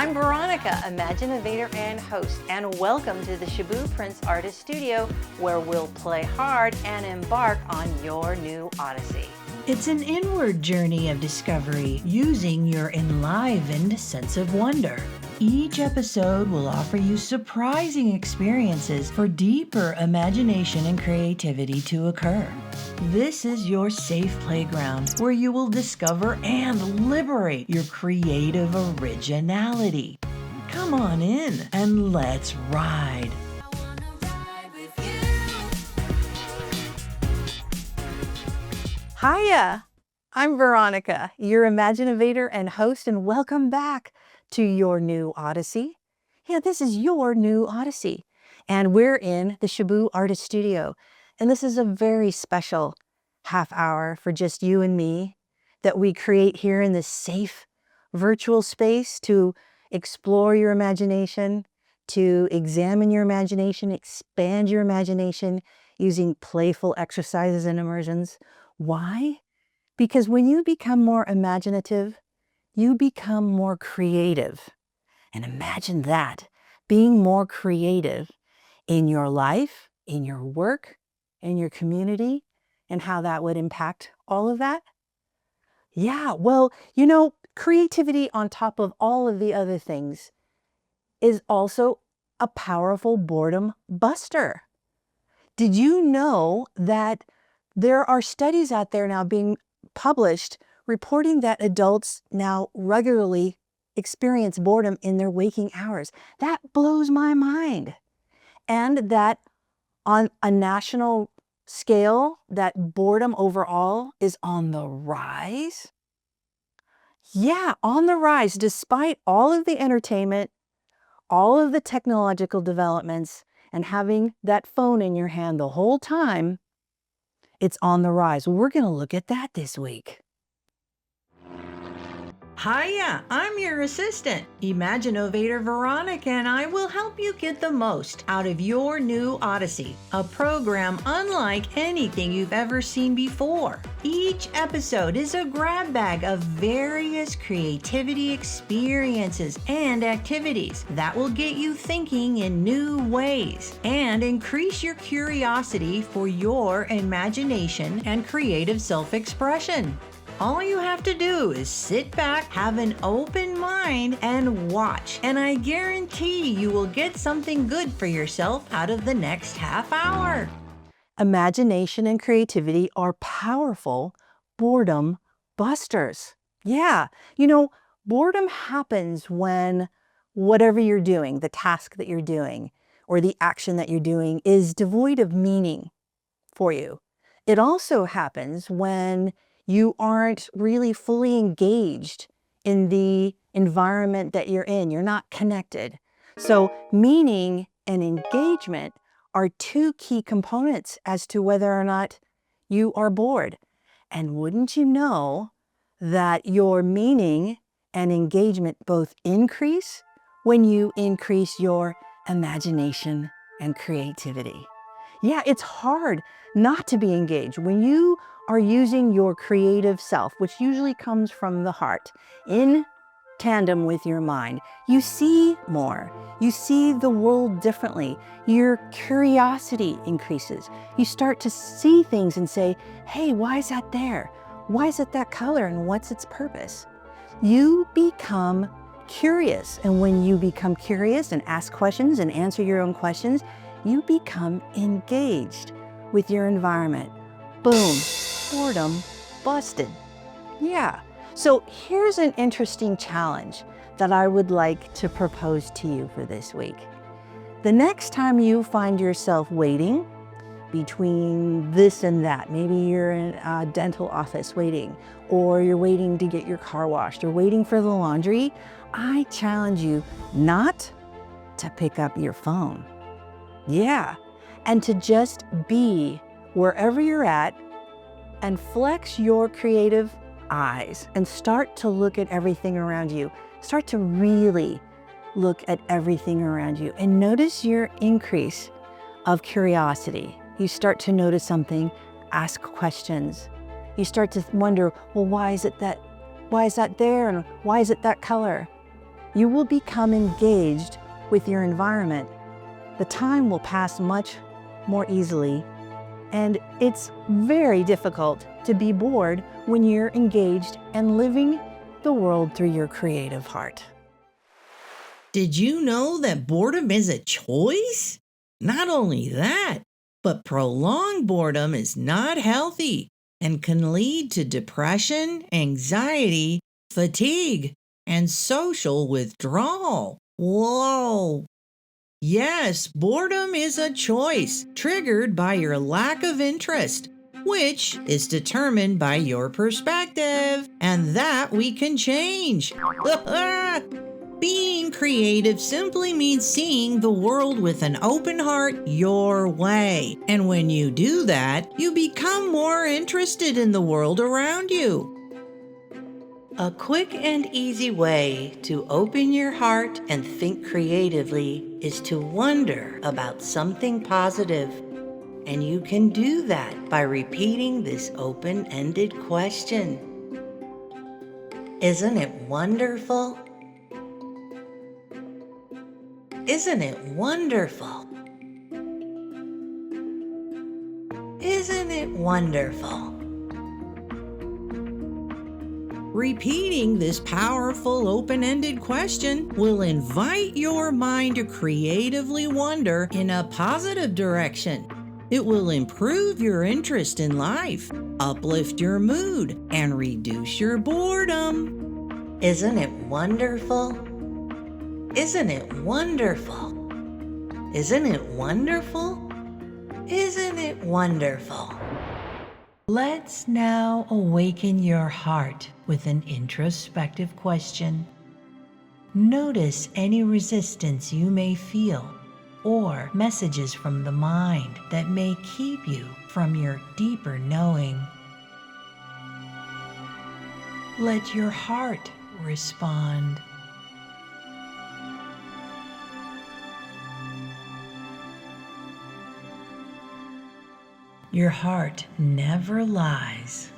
I'm Veronica, Imaginovator and host, and welcome to the Shaboo Prince Artist Studio, where we'll play hard and embark on your new odyssey. It's an inward journey of discovery using your enlivened sense of wonder. Each episode will offer you surprising experiences for deeper imagination and creativity to occur. This is your safe playground where you will discover and liberate your creative originality. Come on in and let's ride. Hiya, I'm Veronica, your Imaginovator and host, and welcome back to Your New Odyssey. Yeah, this is Your New Odyssey, and we're in the Shaboo Artist Studio, and this is a very special half hour for just you and me that we create here in this safe virtual space to explore your imagination, to examine your imagination, expand your imagination using playful exercises and immersions. Why? Because when you become more imaginative, you become more creative. And imagine that, being more creative in your life, in your work, in your community, and how that would impact all of that. Yeah, well, creativity on top of all of the other things is also a powerful boredom buster. Did you know that there are studies out there now being published reporting that adults now regularly experience boredom in their waking hours? That blows my mind. And that on a national scale, that boredom overall is on the rise. Yeah, on the rise, despite all of the entertainment, all of the technological developments, and having that phone in your hand the whole time, it's on the rise. We're going to look at that this week. Hiya, I'm your assistant, Imaginovator Veronica, and I will help you get the most out of Your New Odyssey, a program unlike anything you've ever seen before. Each episode is a grab bag of various creativity experiences and activities that will get you thinking in new ways and increase your curiosity for your imagination and creative self-expression. All you have to do is sit back, have an open mind, and watch. And I guarantee you will get something good for yourself out of the next half hour. Imagination and creativity are powerful boredom busters. Yeah, boredom happens when whatever you're doing, the task that you're doing, or the action that you're doing is devoid of meaning for you. It also happens when you aren't really fully engaged in the environment that you're in. You're not connected. So meaning and engagement are two key components as to whether or not you are bored. And wouldn't you know that your meaning and engagement both increase when you increase your imagination and creativity? Yeah, it's hard not to be engaged when you are using your creative self, which usually comes from the heart, in tandem with your mind. You see more. You see the world differently. Your curiosity increases. You start to see things and say, hey, why is that there? Why is it that color and what's its purpose? You become curious. And when you become curious and ask questions and answer your own questions, you become engaged with your environment. Boom, boredom busted. Yeah, so here's an interesting challenge that I would like to propose to you for this week. The next time you find yourself waiting between this and that, maybe you're in a dental office waiting, or you're waiting to get your car washed, or waiting for the laundry, I challenge you not to pick up your phone. Yeah, and to just be wherever you're at and flex your creative eyes and start to look at everything around you. Start to really look at everything around you and notice your increase of curiosity. You start to notice something, ask questions. You start to wonder, well, why is that there and why is it that color? you will become engaged with your environment. The time will pass much more easily, and it's very difficult to be bored when you're engaged and living the world through your creative heart. Did you know that boredom is a choice? Not only that, but prolonged boredom is not healthy and can lead to depression, anxiety, fatigue, and social withdrawal. Whoa! Yes, boredom is a choice triggered by your lack of interest, which is determined by your perspective, and that we can change. Being creative simply means seeing the world with an open heart your way. And when you do that, you become more interested in the world around you. A quick and easy way to open your heart and think creatively is to wonder about something positive. And you can do that by repeating this open-ended question. Isn't it wonderful? Isn't it wonderful? Isn't it wonderful? Repeating this powerful open-ended question will invite your mind to creatively wonder in a positive direction. It will improve your interest in life, uplift your mood, and reduce your boredom. Isn't it wonderful? Isn't it wonderful? Isn't it wonderful? Isn't it wonderful? Let's now awaken your heart with an introspective question. Notice any resistance you may feel or messages from the mind that may keep you from your deeper knowing. Let your heart respond. Your heart never lies.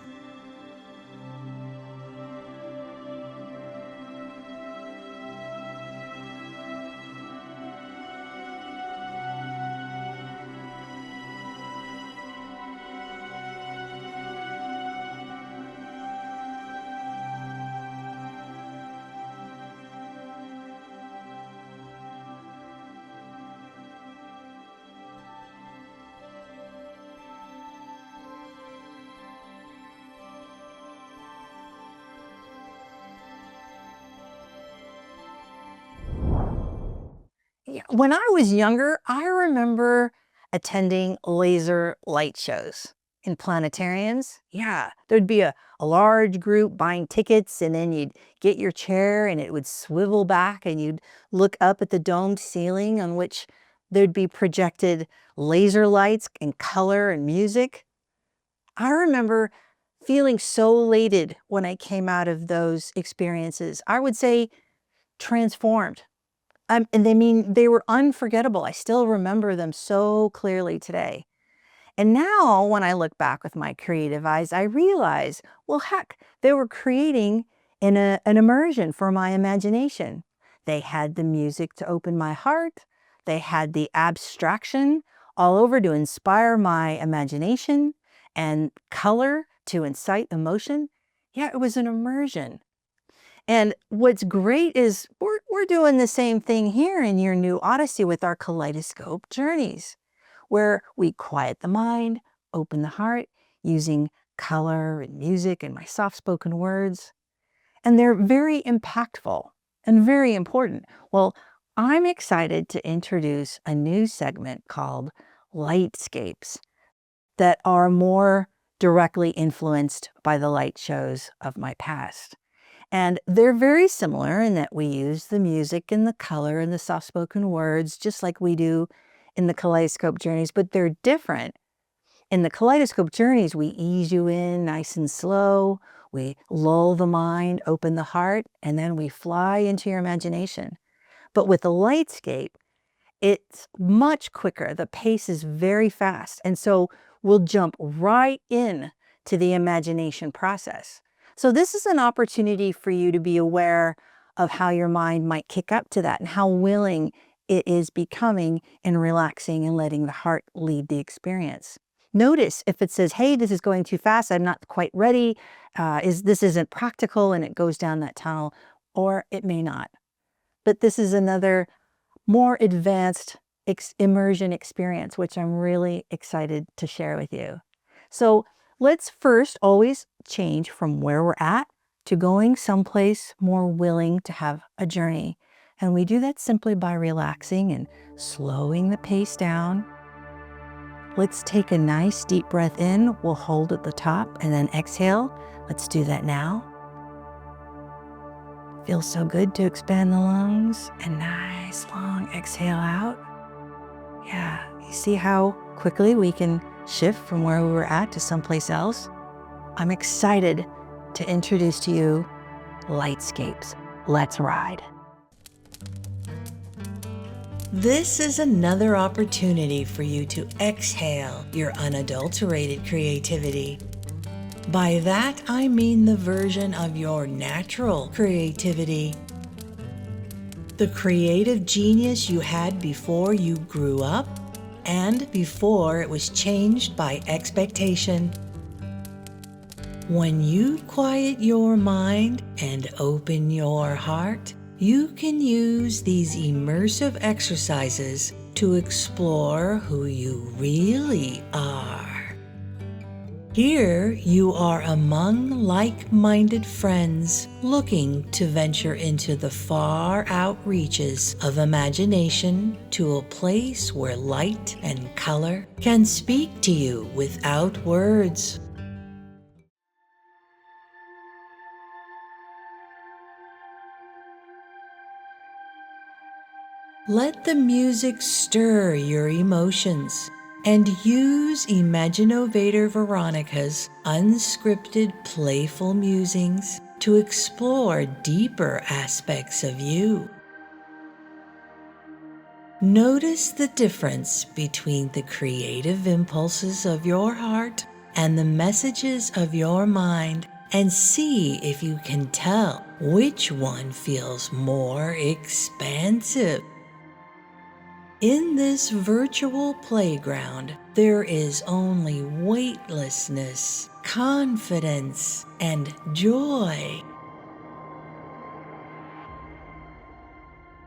Yeah, when I was younger, I remember attending laser light shows in planetariums. Yeah, there'd be a large group buying tickets, and then you'd get your chair and it would swivel back and you'd look up at the domed ceiling on which there'd be projected laser lights and color and music. I remember feeling so elated when I came out of those experiences. I would say transformed. And they were unforgettable. I still remember them so clearly today. And now when I look back with my creative eyes, I realize, well, heck, they were creating an immersion for my imagination. They had the music to open my heart. They had the abstraction all over to inspire my imagination and color to incite emotion. Yeah, it was an immersion. And what's great is we're doing the same thing here in Your New Odyssey with our kaleidoscope journeys, where we quiet the mind, open the heart, using color and music and my soft-spoken words. And they're very impactful and very important. Well, I'm excited to introduce a new segment called Lightscapes that are more directly influenced by the light shows of my past. And they're very similar in that we use the music and the color and the soft-spoken words, just like we do in the kaleidoscope journeys, but they're different. In the kaleidoscope journeys, we ease you in nice and slow, we lull the mind, open the heart, and then we fly into your imagination. But with the lightscape, it's much quicker. The pace is very fast. And so we'll jump right in to the imagination process. So this is an opportunity for you to be aware of how your mind might kick up to that and how willing it is becoming and relaxing and letting the heart lead the experience. Notice if it says, hey, this is going too fast, I'm not quite ready, this isn't practical, and it goes down that tunnel, or it may not. But this is another more advanced immersion experience, which I'm really excited to share with you. So let's first always change from where we're at to going someplace more willing to have a journey. And we do that simply by relaxing and slowing the pace down. Let's take a nice deep breath in. We'll hold at the top and then exhale. Let's do that now. Feels so good to expand the lungs, and nice long exhale out. Yeah, you see how quickly we can shift from where we were at to someplace else? I'm excited to introduce to you Lightscapes. Let's ride. This is another opportunity for you to exhale your unadulterated creativity. By that, I mean the version of your natural creativity. The creative genius you had before you grew up and before it was changed by expectation. When you quiet your mind and open your heart, you can use these immersive exercises to explore who you really are. Here you are among like-minded friends looking to venture into the far out reaches of imagination to a place where light and color can speak to you without words. Let the music stir your emotions and use Imaginovator Veronica's unscripted, playful musings to explore deeper aspects of you. Notice the difference between the creative impulses of your heart and the messages of your mind, and see if you can tell which one feels more expansive. In this virtual playground, there is only weightlessness, confidence, and joy.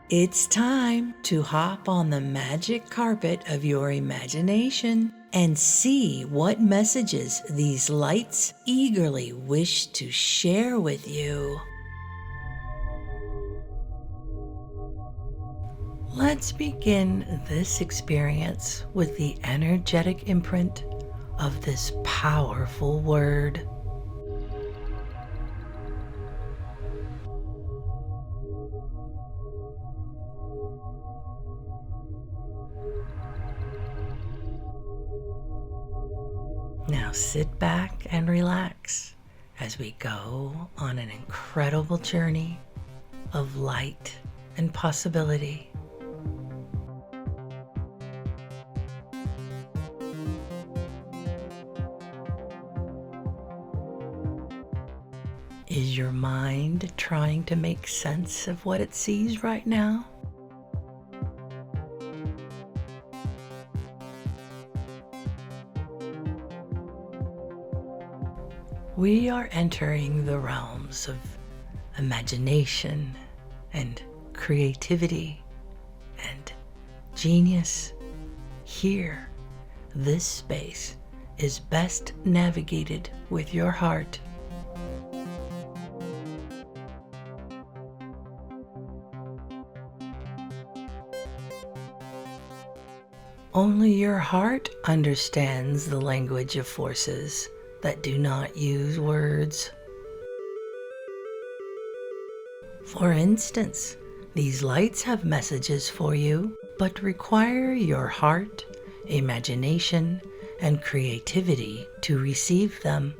It's time to hop on the magic carpet of your imagination and see what messages these lights eagerly wish to share with you. Let's begin this experience with the energetic imprint of this powerful word. Now sit back and relax as we go on an incredible journey of light and possibility. Is your mind trying to make sense of what it sees right now? We are entering the realms of imagination and creativity and genius. Here, this space is best navigated with your heart. Only your heart understands the language of forces that do not use words. For instance, these lights have messages for you, but require your heart, imagination, and creativity to receive them.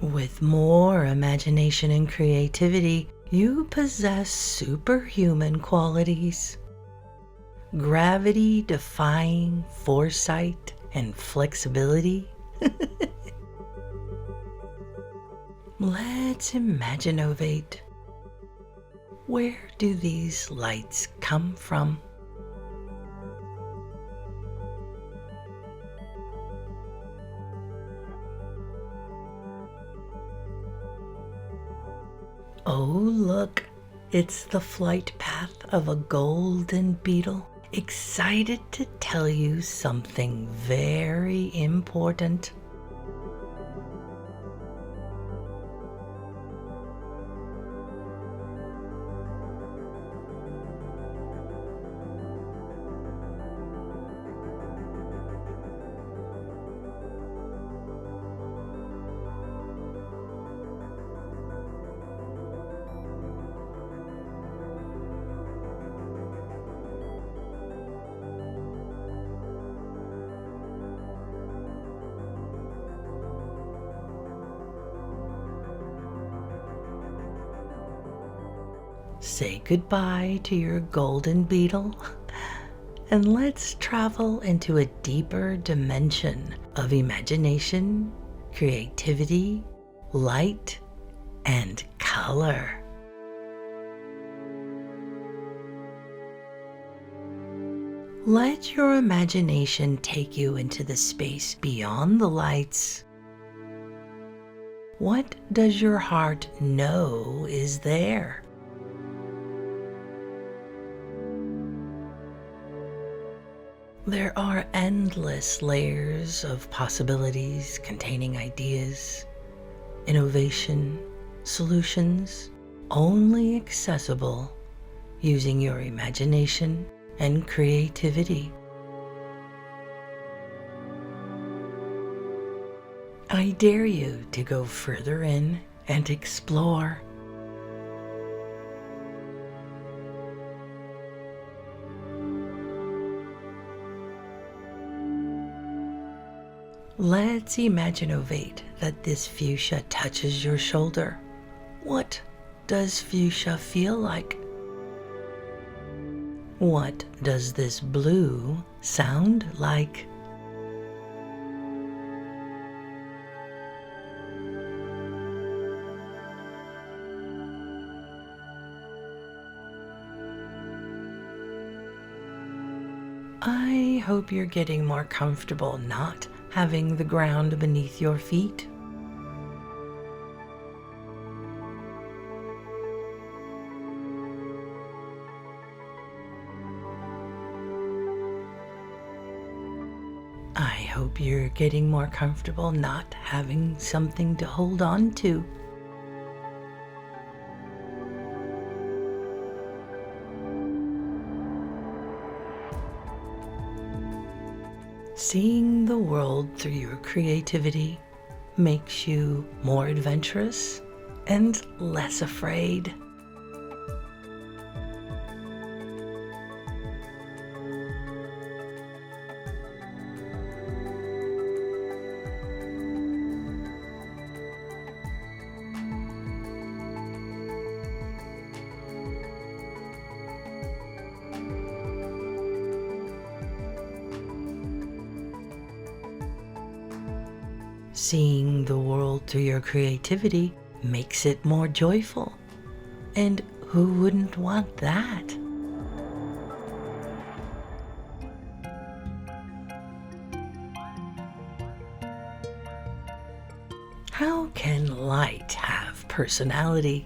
With more imagination and creativity, you possess superhuman qualities. gravity-defying foresight and flexibility? Let's imaginovate. Where do these lights come from? Oh, look, it's the flight path of a golden beetle, excited to tell you something very important. Say goodbye to your golden beetle, and let's travel into a deeper dimension of imagination, creativity, light, and color. Let your imagination take you into the space beyond the lights. What does your heart know is there? There are endless layers of possibilities containing ideas, innovation, solutions, only accessible using your imagination and creativity. I dare you to go further in and explore. Let's imaginovate that this fuchsia touches your shoulder. What does fuchsia feel like? What does this blue sound like? I hope you're getting more comfortable not having the ground beneath your feet. I hope you're getting more comfortable not having something to hold on to. Seeing the world through your creativity makes you more adventurous and less afraid. Seeing the world through your creativity makes it more joyful. And who wouldn't want that? How can light have personality?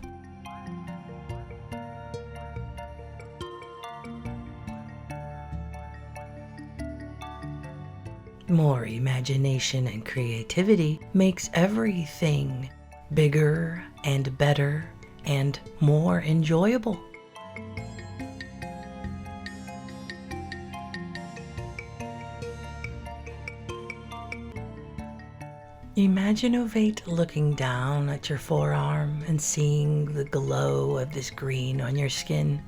More imagination and creativity makes everything bigger and better and more enjoyable. Imaginovate looking down at your forearm and seeing the glow of this green on your skin.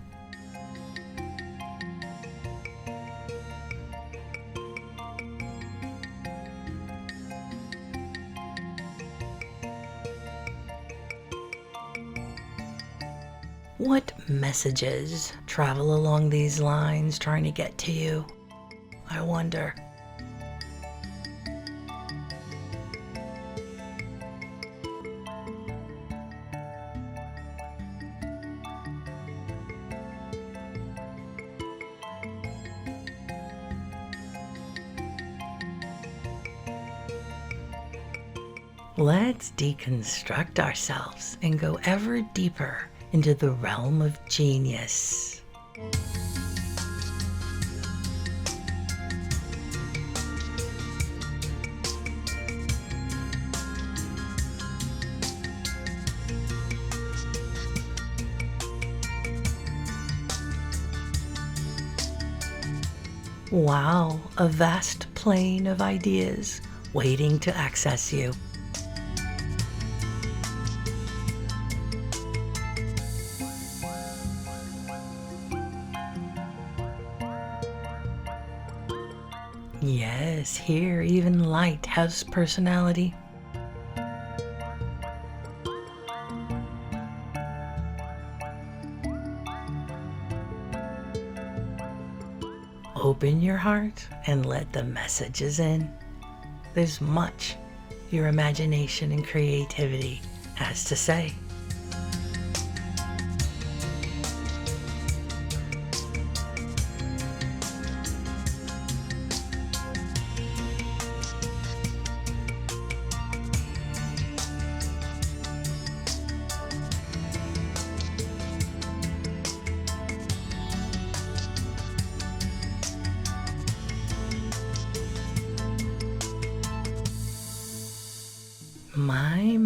What messages travel along these lines trying to get to you? I wonder. Let's deconstruct ourselves and go ever deeper into the realm of genius. Wow, a vast plain of ideas waiting to access you. Yes, here even light has personality. Open your heart and let the messages in. There's much your imagination and creativity has to say.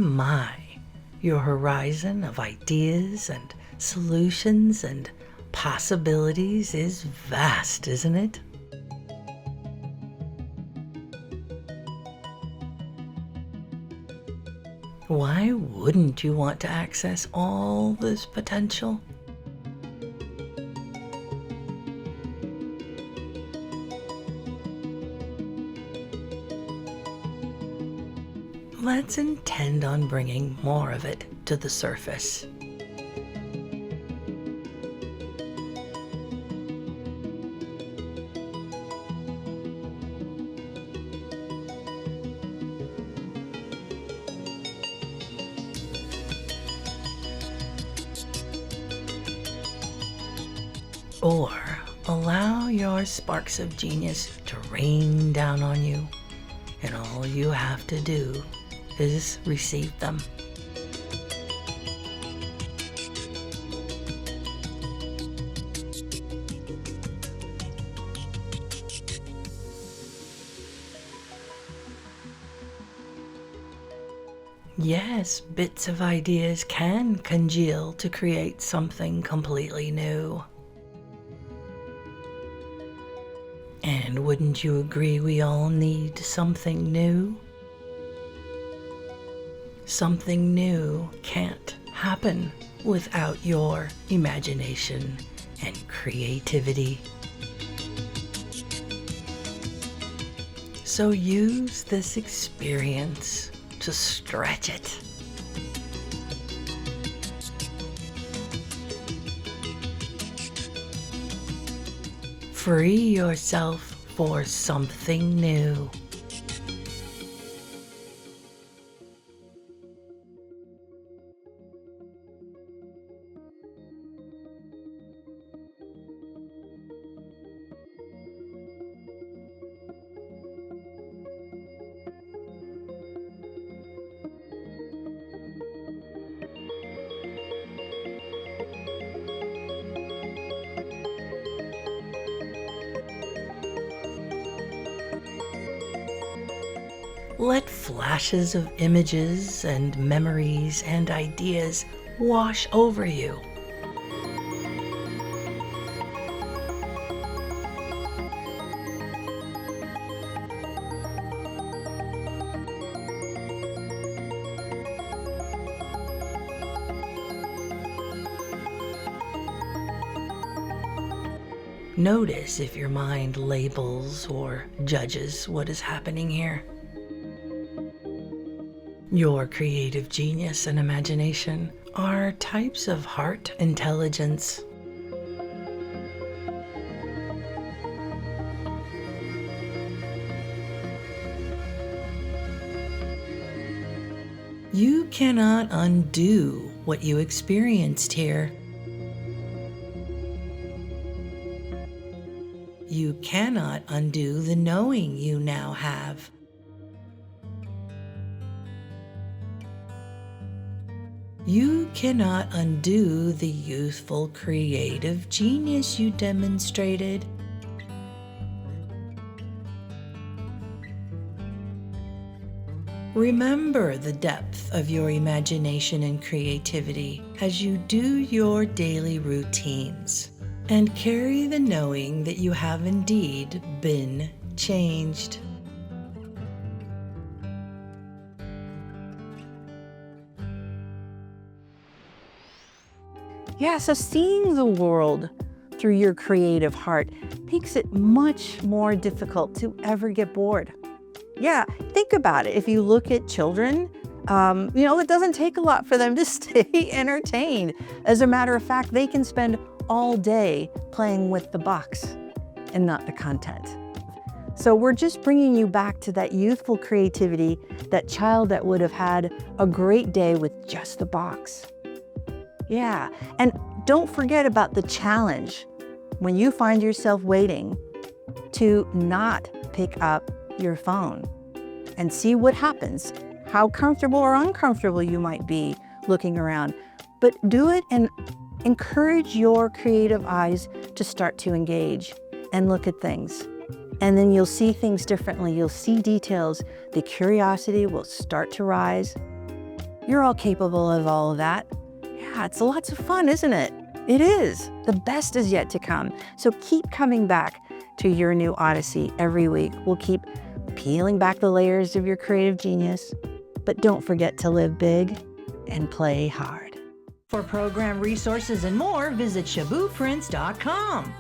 My, your horizon of ideas and solutions and possibilities is vast, isn't it? Why wouldn't you want to access all this potential? Let's intend on bringing more of it to the surface. Or allow your sparks of genius to rain down on you, and all you have to do is receive them. Yes, bits of ideas can congeal to create something completely new. And wouldn't you agree we all need something new? Something new can't happen without your imagination and creativity. So use this experience to stretch it. Free yourself for something new. Let flashes of images and memories and ideas wash over you. Notice if your mind labels or judges what is happening here. Your creative genius and imagination are types of heart intelligence. You cannot undo what you experienced here. You cannot undo the knowing you now have. You cannot undo the youthful creative genius you demonstrated. Remember the depth of your imagination and creativity as you do your daily routines, and carry the knowing that you have indeed been changed. Yeah, so seeing the world through your creative heart makes it much more difficult to ever get bored. Yeah, think about it. If you look at children, it doesn't take a lot for them to stay entertained. As a matter of fact, they can spend all day playing with the box and not the content. So we're just bringing you back to that youthful creativity, that child that would have had a great day with just the box. Yeah, and don't forget about the challenge when you find yourself waiting to not pick up your phone and see what happens, how comfortable or uncomfortable you might be looking around. But do it and encourage your creative eyes to start to engage and look at things. And then you'll see things differently. You'll see details. The curiosity will start to rise. You're all capable of all of that. Yeah, it's lots of fun, isn't it? It is. The best is yet to come. So keep coming back to Your New Odyssey every week. We'll keep peeling back the layers of your creative genius, but don't forget to live big and play hard. For program resources and more, visit shabooprints.com.